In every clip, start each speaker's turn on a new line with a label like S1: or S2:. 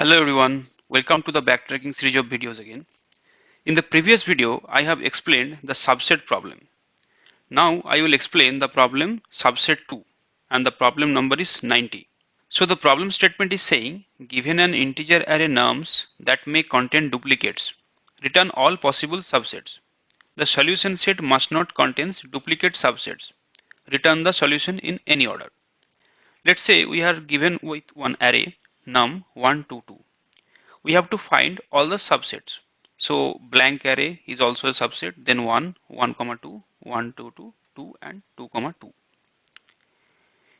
S1: Hello everyone, welcome to the backtracking series of videos again. In the previous video, I have explained the subset problem. Now I will explain the problem subset 2 and the problem number is 90. So the problem statement is saying, given an integer array nums that may contain duplicates, return all possible subsets. The solution set must not contain duplicate subsets. Return the solution in any order. Let's say we are given with one array num 1 to 2. We have to find all the subsets. So blank array is also a subset, then 1, 1 comma 2, 1, 2, 2, 2 and 2 comma 2.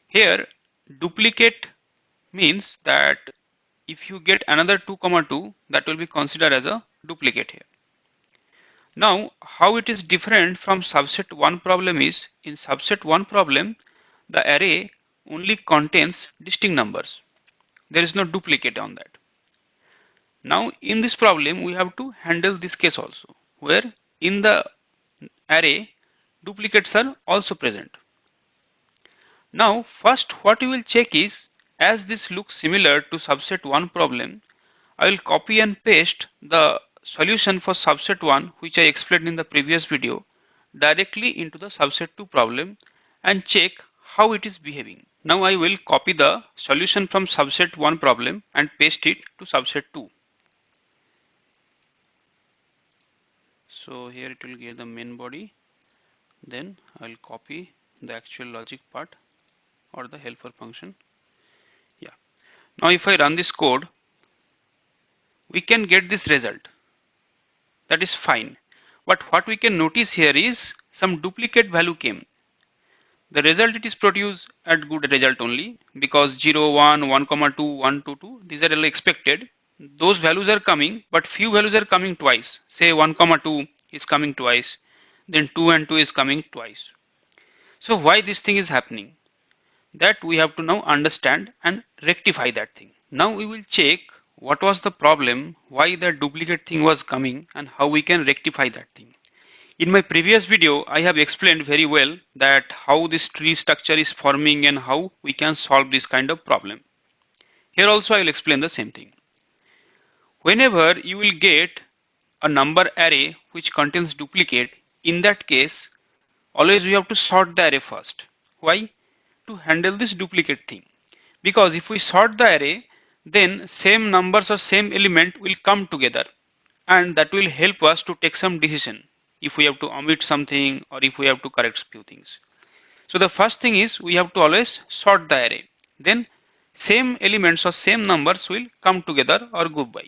S1: Here duplicate means that if you get another 2 comma 2, that will be considered as a duplicate here. Now how it is different from subset 1 problem is, in subset 1 problem the array only contains distinct numbers. There is no duplicate on that. Now in this problem we have to handle this case also, where in the array duplicates are also present. Now first what we will check is, as this looks similar to subset 1 problem, I will copy and paste the solution for subset 1 which I explained in the previous video directly into the subset 2 problem and check how it is behaving. Now I will copy the solution from subset 1 problem and paste it to subset 2. So here it will give the main body, then I will copy the actual logic part or the helper function. Yeah. Now if I run this code, we can get this result. That is fine. But what we can notice here is some duplicate value came. The result it is produced at good result only, because 0, 1, 1, 2, 1, 2, 2, these are all expected. Those values are coming, but few values are coming twice. Say 1, 2 is coming twice, then 2 and 2 is coming twice. So why this thing is happening? That we have to now understand and rectify that thing. Now we will check what was the problem, why the duplicate thing was coming and how we can rectify that thing. In my previous video, I have explained very well that how this tree structure is forming and how we can solve this kind of problem. Here also I will explain the same thing. Whenever you will get a number array which contains duplicate, in that case, always we have to sort the array first. Why? To handle this duplicate thing. Because if we sort the array, then same numbers or same element will come together, and that will help us to take some decision if we have to omit something or if we have to correct few things. So the first thing is we have to always sort the array. Then same elements or same numbers will come together or go by.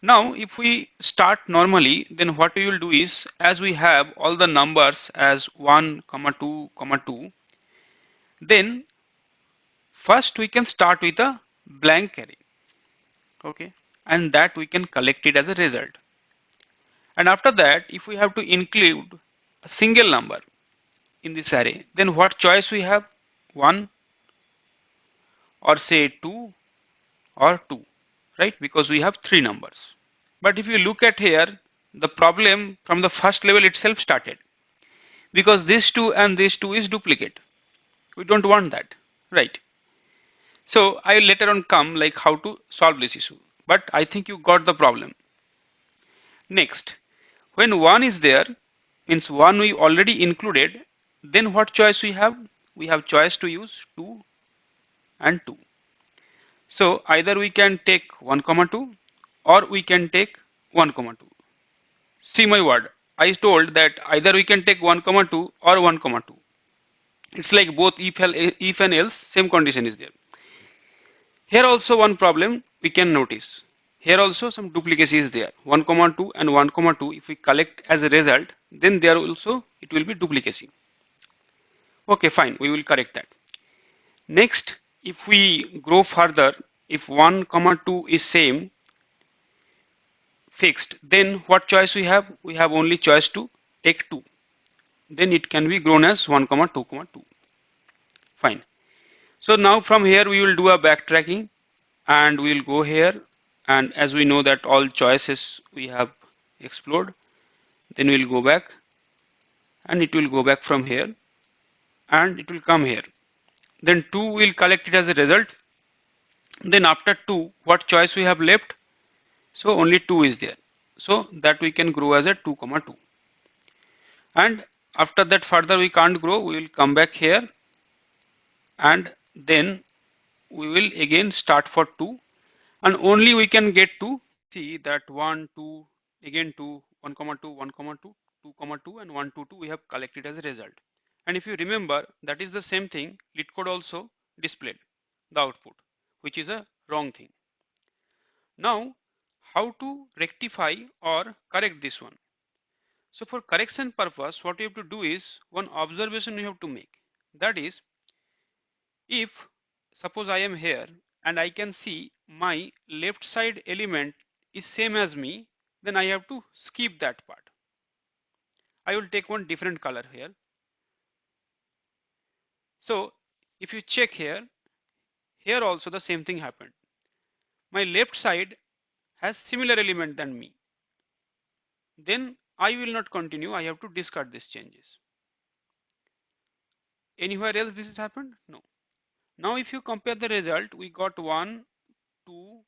S1: Now if we start normally, then what we will do is, as we have all the numbers as 1, 2, 2, then first we can start with a blank array, okay, and that we can collect it as a result. And after that, if we have to include a single number in this array, then what choice we have? 1 or say 2 or 2, right? Because we have three numbers. But if you look at here, the problem from the first level itself started, because this 2 and this 2 is duplicate. We don't want that, right? So I will later on come like how to solve this issue, but I think you got the problem. Next, when 1 is there, means 1 we already included, then what choice we have? We have choice to use 2 and 2. So either we can take 1 comma 2 or we can take 1 comma 2. See my word, I told that either we can take 1 comma 2 or 1 comma 2. It's like both if and else, same condition is there. Here also one problem we can notice. Here also some duplicacy is there. 1 comma 2 and 1 comma 2, if we collect as a result, then there also it will be duplicacy. Okay, fine, we will correct that. Next, if we grow further, if 1 comma 2 is same fixed, then what choice we have? We have only choice to take 2. Then it can be grown as 1 comma 2 comma 2. Fine. So now from here we will do a backtracking and we will go here, and as we know that all choices we have explored, then we will go back and it will go back from here and it will come here. Then 2 will collect it as a result Then after 2, what choice we have left? So only 2 is there. So that we can grow as a 2 comma 2. And after that further we can't grow, we will come back here and then we will again start for 2, and only we can get to see that 1 2 again 2 1 comma 2 1 comma 2 2 comma 2 and 1 2 2 we have collected as a result. And if you remember, that is the same thing LeetCode also displayed the output, which is a wrong thing. Now how to rectify or correct this one? So for correction purpose, what you have to do is one observation you have to make, that is, if suppose I am here and I can see my left side element is same as me, then I have to skip that part. I will take one different color here. So if you check here, here also the same thing happened. My left side has similar element than me. Then I will not continue. I have to discard these changes. Anywhere else this has happened? No. Now if you compare the result, we got 1, 2,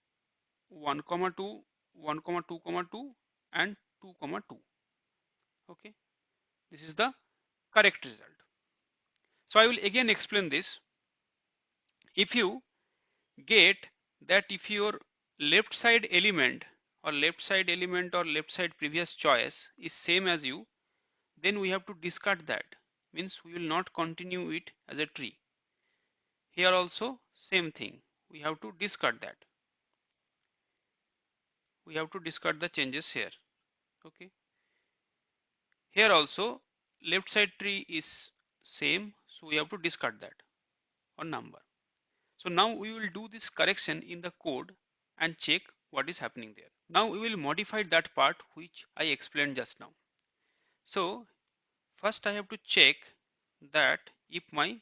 S1: 1 comma 2, 1 comma 2 comma 2 and 2 comma 2. Okay, this is the correct result. So I will again explain this. If you get that if your left side element or left side previous choice is same as you, then we have to discard that. Means we will not continue it as a tree. Here also same thing. We have to discard that. We have to discard the changes here. Okay. Here also left side tree is same, so we have to discard that or number. So now we will do this correction in the code and check what is happening there. Now we will modify that part which I explained just now. So first I have to check that if my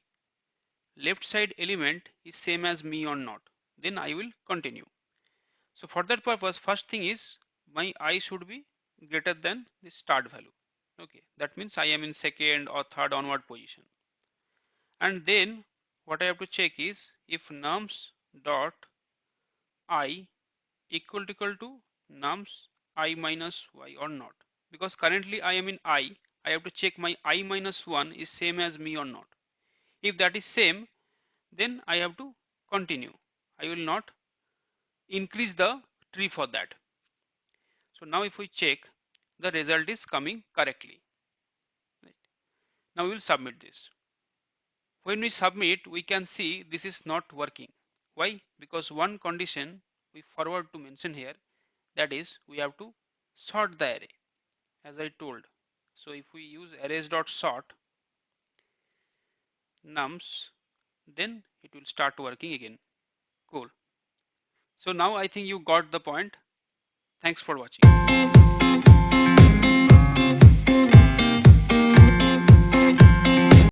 S1: left side element is same as me or not, then I will continue. So for that purpose, first thing is my I should be greater than the start value. Okay, that means I am in second or third onward position. And then what I have to check is if nums dot I equal to nums I minus y or not. Because currently I am in I have to check my I minus 1 is same as me or not. If that is same, then I have to continue. I will not increase the tree for that. So now if we check, the result is coming correctly. Right. Now we will submit this. When we submit, we can see this is not working. Why? Because one condition we forward to mention here, that is we have to sort the array as I told. So if we use arrays.sort nums, then it will start working again. Cool. So now I think you got the point. Thanks for watching.